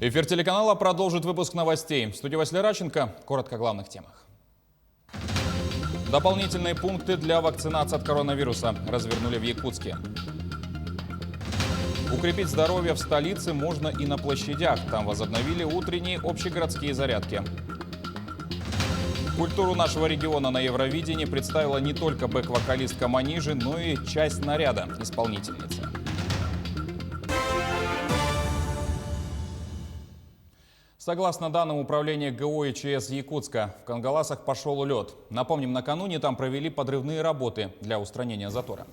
Эфир телеканала продолжит выпуск новостей. В студии Василий Раченко. Коротко о главных темах. Дополнительные пункты для вакцинации от коронавируса развернули в Якутске. Укрепить здоровье в столице можно и на площадях. Там возобновили утренние общегородские зарядки. Культуру нашего региона на Евровидении представила не только бэк-вокалистка Манижи, но и часть наряда исполнительницы. Согласно данным управления ГО и ЧС Якутска, в Кангаласах пошел лед. Напомним, накануне там провели подрывные работы для устранения затора.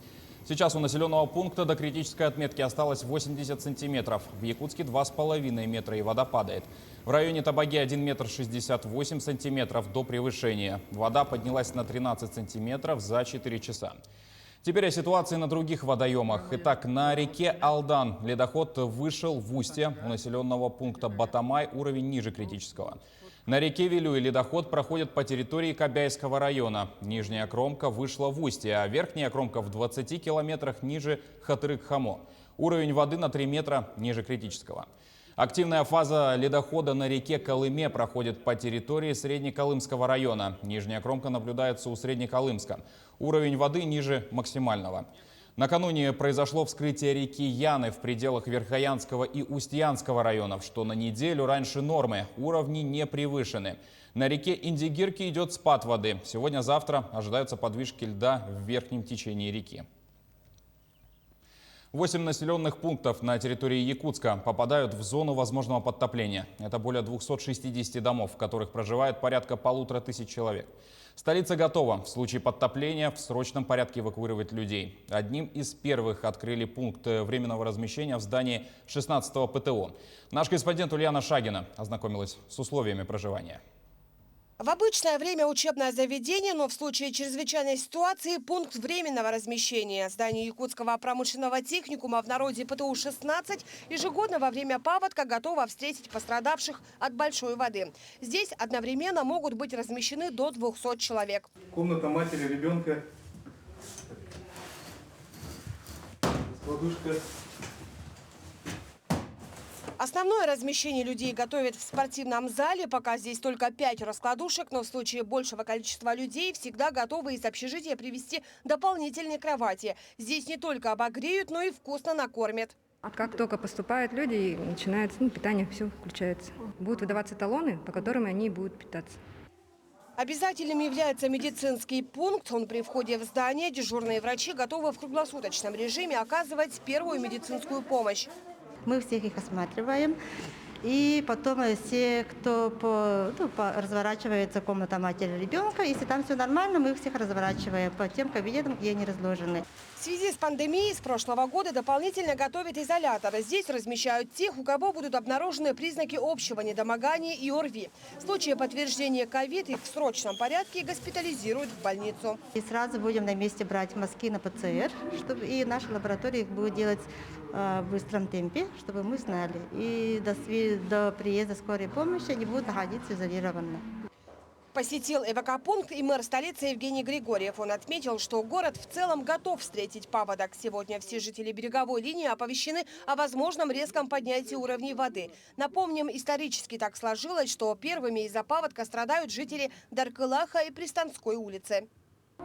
Сейчас у населенного пункта до критической отметки осталось 80 сантиметров. В Якутске 2,5 метра и вода падает. В районе Табаги 1 метр 68 сантиметров до превышения. Вода поднялась на 13 сантиметров за 4 часа. Теперь о ситуации на других водоемах. Итак, на реке Алдан ледоход вышел в устье. У населенного пункта Батамай уровень ниже критического. На реке Вилюй ледоход проходит по территории Кобяйского района. Нижняя кромка вышла в устье, а верхняя кромка в 20 километрах ниже Хатырык-Хамо. Уровень воды на 3 метра ниже критического. Активная фаза ледохода на реке Колыме проходит по территории Среднеколымского района. Нижняя кромка наблюдается у Среднеколымска. Уровень воды ниже максимального. Накануне произошло вскрытие реки Яны в пределах Верхоянского и Устьянского районов, что на неделю раньше нормы. Уровни не превышены. На реке Индигирки идет спад воды. Сегодня-завтра ожидаются подвижки льда в верхнем течении реки. 8 населенных пунктов на территории Якутска попадают в зону возможного подтопления. Это более 260 домов, в которых проживает порядка 1500 человек. Столица готова в случае подтопления в срочном порядке эвакуировать людей. Одним из первых открыли пункт временного размещения в здании 16-го ПТО. Наш корреспондент Ульяна Шагина ознакомилась с условиями проживания. В обычное время учебное заведение, но в случае чрезвычайной ситуации пункт временного размещения. Здание Якутского промышленного техникума, в народе ПТУ-16, ежегодно во время паводка готово встретить пострадавших от большой воды. Здесь одновременно могут быть размещены до 200 человек. Комната матери, ребенка, раскладушка. Основное размещение людей готовят в спортивном зале. Пока здесь только 5 раскладушек, но в случае большего количества людей всегда готовы из общежития привезти дополнительные кровати. Здесь не только обогреют, но и вкусно накормят. Как только поступают люди, начинается питание, все включается. Будут выдаваться талоны, по которым они будут питаться. Обязательным является медицинский пункт. Он при входе в здание. Дежурные врачи готовы в круглосуточном режиме оказывать первую медицинскую помощь. Мы всех их осматриваем. И потом все, кто разворачивается комната матери ребенка, если там все нормально, мы всех разворачиваем по тем кабинетам, где они разложены. В связи с пандемией с прошлого года дополнительно готовят изоляторы. Здесь размещают тех, у кого будут обнаружены признаки общего недомогания и ОРВИ. В случае подтверждения ковид их в срочном порядке госпитализируют в больницу. И сразу будем на месте брать мазки на ПЦР, и наша лаборатория их будет делать в быстром темпе, чтобы мы знали. И до приезда скорой помощи они будут находиться изолированно. Посетил эвакопункт и мэр столицы Евгений Григорьев. Он отметил, что город в целом готов встретить паводок. Сегодня все жители береговой линии оповещены о возможном резком поднятии уровней воды. Напомним, исторически так сложилось, что первыми из-за паводка страдают жители Даркылаха и Пристанской улицы.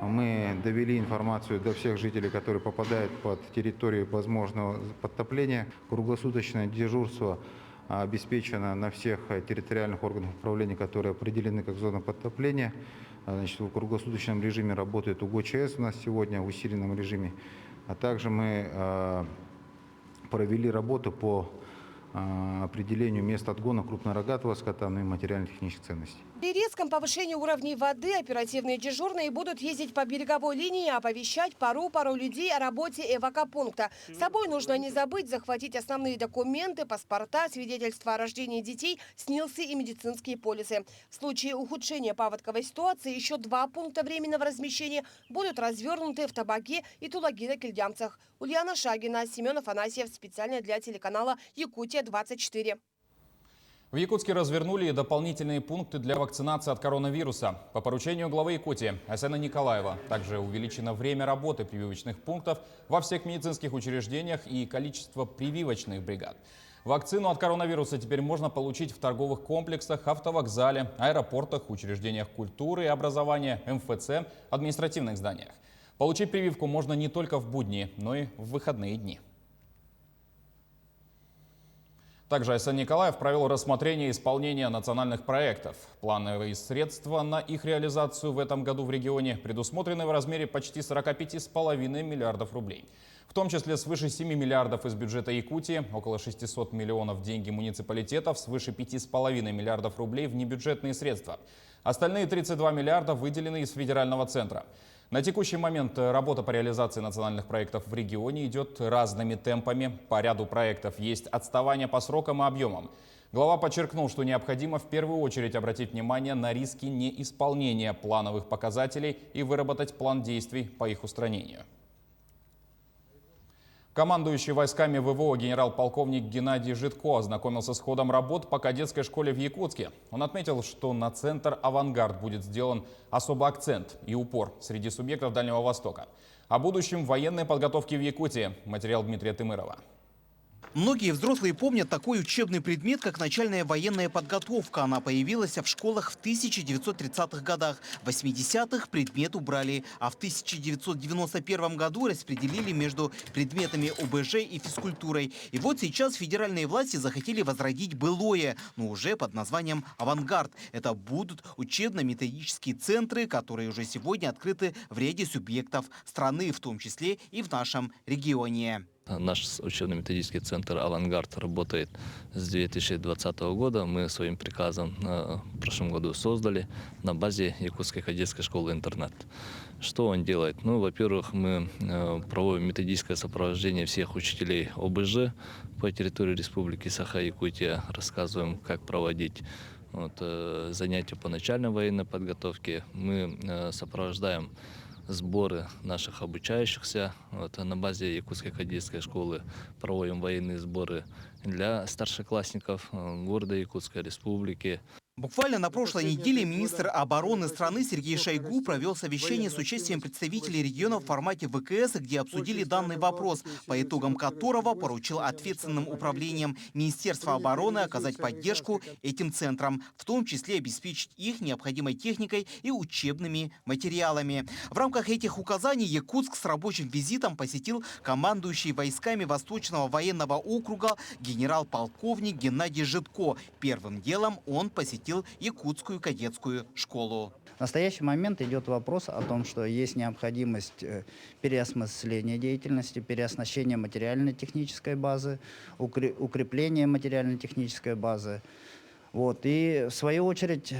Мы довели информацию до всех жителей, которые попадают под территорию возможного подтопления. Круглосуточное дежурство обеспечено на всех территориальных органах управления, которые определены как зона подтопления. Значит, в круглосуточном режиме работает УГЧС у нас сегодня в усиленном режиме. А также мы провели работу по определению мест отгона крупнорогатого скота, и материально-технических ценностей. При резком повышении уровней воды оперативные дежурные будут ездить по береговой линии и оповещать пару людей о работе эвакопункта. С собой нужно не забыть захватить основные документы, паспорта, свидетельства о рождении детей, СНИЛСы и медицинские полисы. В случае ухудшения паводковой ситуации еще 2 пункта временного размещения будут развернуты в Табаге и Тулагина-Кильдямцах. Ульяна Шагина, Семен Афанасьев, специально для телеканала Якутия-24. В Якутске развернули дополнительные пункты для вакцинации от коронавируса. По поручению главы Якутии Айсена Николаева также увеличено время работы прививочных пунктов во всех медицинских учреждениях и количество прививочных бригад. Вакцину от коронавируса теперь можно получить в торговых комплексах, автовокзале, аэропортах, учреждениях культуры и образования, МФЦ, административных зданиях. Получить прививку можно не только в будни, но и в выходные дни. Также Айсен Николаев провел рассмотрение исполнения национальных проектов. Плановые средства на их реализацию в этом году в регионе предусмотрены в размере почти 45,5 миллиардов рублей. В том числе свыше 7 миллиардов из бюджета Якутии, около 600 миллионов деньги муниципалитетов, свыше 5,5 миллиардов рублей в небюджетные средства. Остальные 32 миллиарда выделены из федерального центра. На текущий момент работа по реализации национальных проектов в регионе идет разными темпами. По ряду проектов есть отставание по срокам и объемам. Глава подчеркнул, что необходимо в первую очередь обратить внимание на риски неисполнения плановых показателей и выработать план действий по их устранению. Командующий войсками ВВО генерал-полковник Геннадий Житко ознакомился с ходом работ по кадетской школе в Якутске. Он отметил, что на центр «Авангард» будет сделан особый акцент и упор среди субъектов Дальнего Востока. О будущем военной подготовки в Якутии. Материал Дмитрия Тымырова. Многие взрослые помнят такой учебный предмет, как начальная военная подготовка. Она появилась в школах в 1930-х годах. В 80-х предмет убрали, а в 1991 году распределили между предметами ОБЖ и физкультурой. И вот сейчас федеральные власти захотели возродить былое, но уже под названием «Авангард». Это будут учебно-методические центры, которые уже сегодня открыты в ряде субъектов страны, в том числе и в нашем регионе. Наш учебно-методический центр «Авангард» работает с 2020 года. Мы своим приказом в прошлом году создали на базе Якутской кадетской школы-интернат. Что он делает? Ну, во-первых, мы проводим методическое сопровождение всех учителей ОБЖ по территории Республики Саха-Якутия. Рассказываем, как проводить занятия по начальной военной подготовке. Мы сопровождаем сборы наших обучающихся. На базе Якутской кадетской школы проводим военные сборы для старшеклассников города Якутской Республики. Буквально на прошлой неделе министр обороны страны Сергей Шойгу провел совещание с участием представителей регионов в формате ВКС, где обсудили данный вопрос, по итогам которого поручил ответственным управлениям Министерства обороны оказать поддержку этим центрам, в том числе обеспечить их необходимой техникой и учебными материалами. В рамках этих указаний Якутск с рабочим визитом посетил командующий войсками Восточного военного округа генерал-полковник Геннадий Житко. Первым делом он посетил Якутскую кадетскую школу. В настоящий момент идет вопрос о том, что есть необходимость переосмысления деятельности, переоснащения материально-технической базы, укрепления материально-технической базы. И в свою очередь,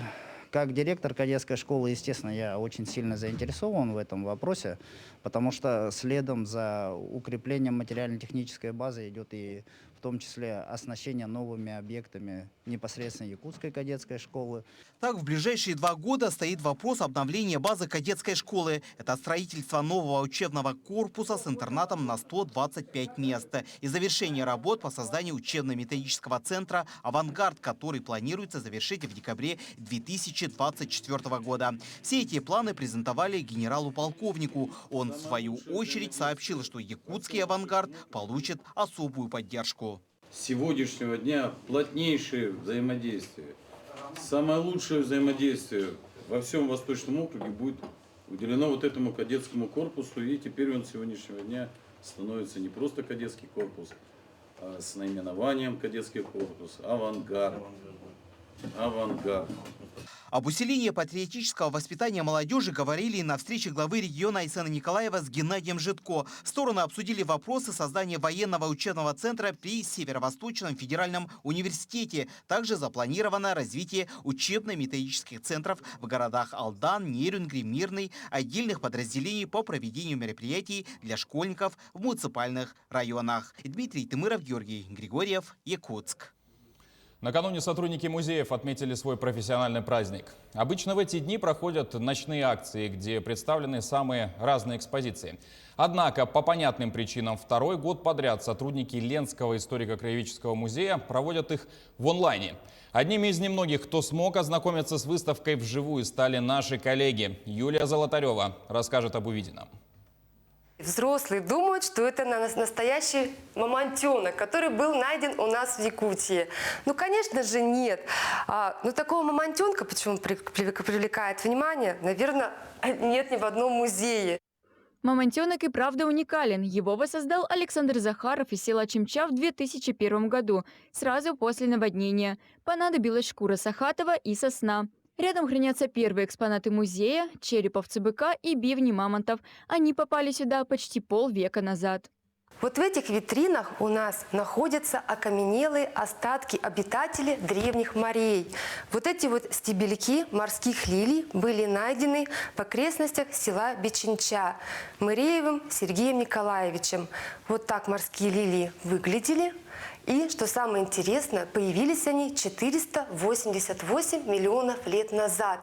как директор кадетской школы, естественно, я очень сильно заинтересован в этом вопросе, потому что следом за укреплением материально-технической базы идет и в том числе оснащение новыми объектами непосредственно Якутской кадетской школы. Так, в ближайшие 2 года стоит вопрос обновления базы кадетской школы. Это строительство нового учебного корпуса с интернатом на 125 мест и завершение работ по созданию учебно-методического центра «Авангард», который планируется завершить в декабре 2024 года. Все эти планы презентовали генералу-полковнику. Он, в свою очередь, сообщил, что якутский «Авангард» получит особую поддержку. С сегодняшнего дня плотнейшее взаимодействие, самое лучшее взаимодействие во всем Восточном округе будет уделено этому кадетскому корпусу. И теперь он с сегодняшнего дня становится не просто кадетский корпус, а с наименованием кадетский корпус «Авангард». «Авангард». Об усилении патриотического воспитания молодежи говорили на встрече главы региона Айсена Николаева с Геннадием Житко. Стороны обсудили вопросы создания военного учебного центра при Северо-Восточном федеральном университете. Также запланировано развитие учебно-методических центров в городах Алдан, Нерюнгри, Мирный, отдельных подразделений по проведению мероприятий для школьников в муниципальных районах. Дмитрий Тымыров, Георгий Григорьев, Якутск. Накануне сотрудники музеев отметили свой профессиональный праздник. Обычно в эти дни проходят ночные акции, где представлены самые разные экспозиции. Однако, по понятным причинам, второй год подряд сотрудники Ленского историко-краеведческого музея проводят их в онлайне. Одними из немногих, кто смог ознакомиться с выставкой вживую, стали наши коллеги. Юлия Золотарева расскажет об увиденном. Взрослые думают, что это настоящий мамонтенок, который был найден у нас в Якутии. Ну, конечно же, нет. Но такого мамонтенка, почему привлекает внимание, наверное, нет ни в одном музее. Мамонтенок и правда уникален. Его воссоздал Александр Захаров из села Чимча в 2001 году, сразу после наводнения. Понадобилась шкура сахатова и сосна. Рядом хранятся первые экспонаты музея – череп овцы-быка и бивни мамонтов. Они попали сюда почти полвека назад. Вот в этих витринах у нас находятся окаменелые остатки обитателей древних морей. Вот эти вот стебельки морских лилий были найдены в окрестностях села Беченча Мыреевым Сергеем Николаевичем. Вот так морские лилии выглядели. И, что самое интересное, появились они 488 миллионов лет назад.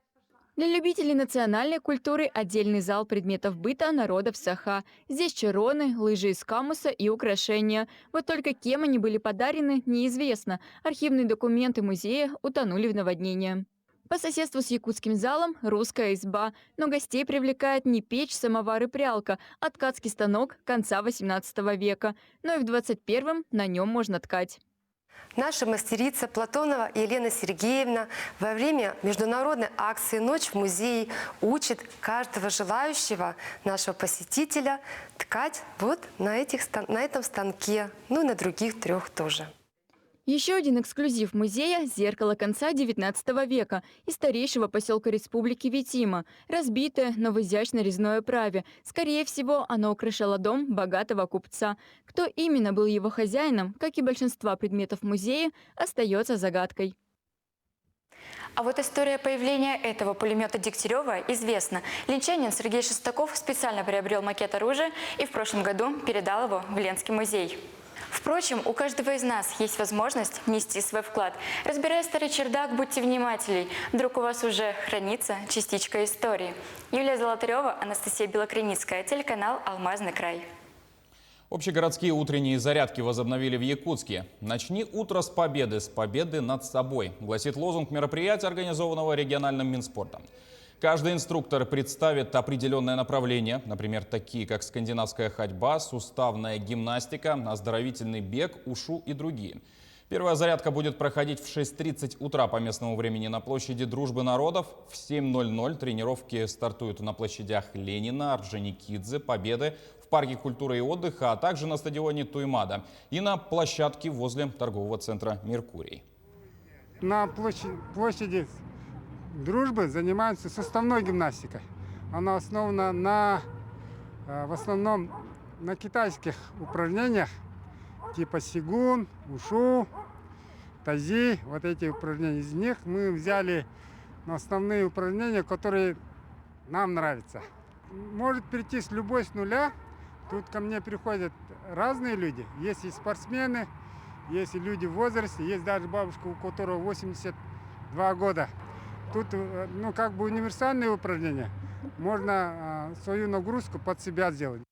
Для любителей национальной культуры отдельный зал предметов быта народов Саха. Здесь чароны, лыжи из камуса и украшения. Вот только кем они были подарены, неизвестно. Архивные документы музея утонули в наводнении. По соседству с якутским залом русская изба. Но гостей привлекает не печь, самовар и прялка, а ткацкий станок конца XVIII века. Но и в 21-м на нем можно ткать. Наша мастерица Платонова Елена Сергеевна во время международной акции «Ночь в музее» учит каждого желающего нашего посетителя ткать вот на этом станке, ну и на других 3 тоже. Еще один эксклюзив музея – зеркало конца XIX века из старейшего поселка Республики Витима. Разбитое, но в изящной резной оправе. Скорее всего, оно украшало дом богатого купца. Кто именно был его хозяином, как и большинство предметов музея, остается загадкой. А вот история появления этого пулемета Дегтярева известна. Ленчанин Сергей Шестаков специально приобрел макет оружия и в прошлом году передал его в Ленский музей. Впрочем, у каждого из нас есть возможность внести свой вклад. Разбирая старый чердак, будьте внимательней. Вдруг у вас уже хранится частичка истории. Юлия Золотарева, Анастасия Белокреницкая, телеканал «Алмазный край». Общегородские утренние зарядки возобновили в Якутске. «Начни утро с победы над собой», гласит лозунг мероприятия, организованного региональным Минспортом. Каждый инструктор представит определенное направление, например, такие как скандинавская ходьба, суставная гимнастика, оздоровительный бег, ушу и другие. Первая зарядка будет проходить в 6:30 утра по местному времени на площади Дружбы народов. В 7:00 тренировки стартуют на площадях Ленина, Орджоникидзе, Победы, в парке культуры и отдыха, а также на стадионе Туймада и на площадке возле торгового центра «Меркурий». На площади Дружбы занимаются суставной гимнастикой. Она основана в основном на китайских упражнениях типа сигун, ушу, тази. Вот эти упражнения. Из них мы взяли основные упражнения, которые нам нравятся. Может прийти с любой с нуля. Тут ко мне приходят разные люди. Есть и спортсмены, есть и люди в возрасте, есть даже бабушка, у которой 82 года. Тут, ну, как бы универсальные упражнения. Можно свою нагрузку под себя сделать.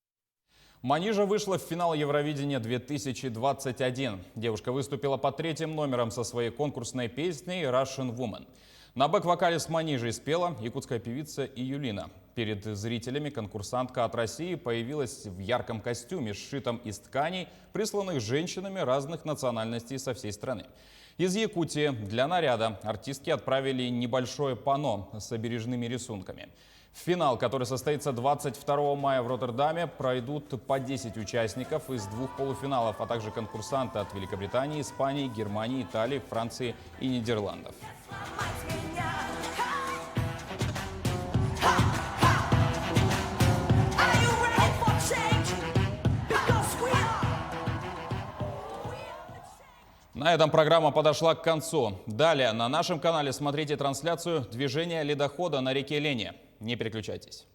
Манижа вышла в финал Евровидения 2021. Девушка выступила по 3-м номерам со своей конкурсной песней «Russian Woman». На бэк-вокале с Манижей спела якутская певица Юлина. Перед зрителями конкурсантка от России появилась в ярком костюме, сшитом из тканей, присланных женщинами разных национальностей со всей страны. Из Якутии для наряда артистки отправили небольшое панно с обережными рисунками. В финал, который состоится 22 мая в Роттердаме, пройдут по 10 участников из 2 полуфиналов, а также конкурсанты от Великобритании, Испании, Германии, Италии, Франции и Нидерландов. На этом программа подошла к концу. Далее на нашем канале смотрите трансляцию движения ледохода на реке Лени. Не переключайтесь.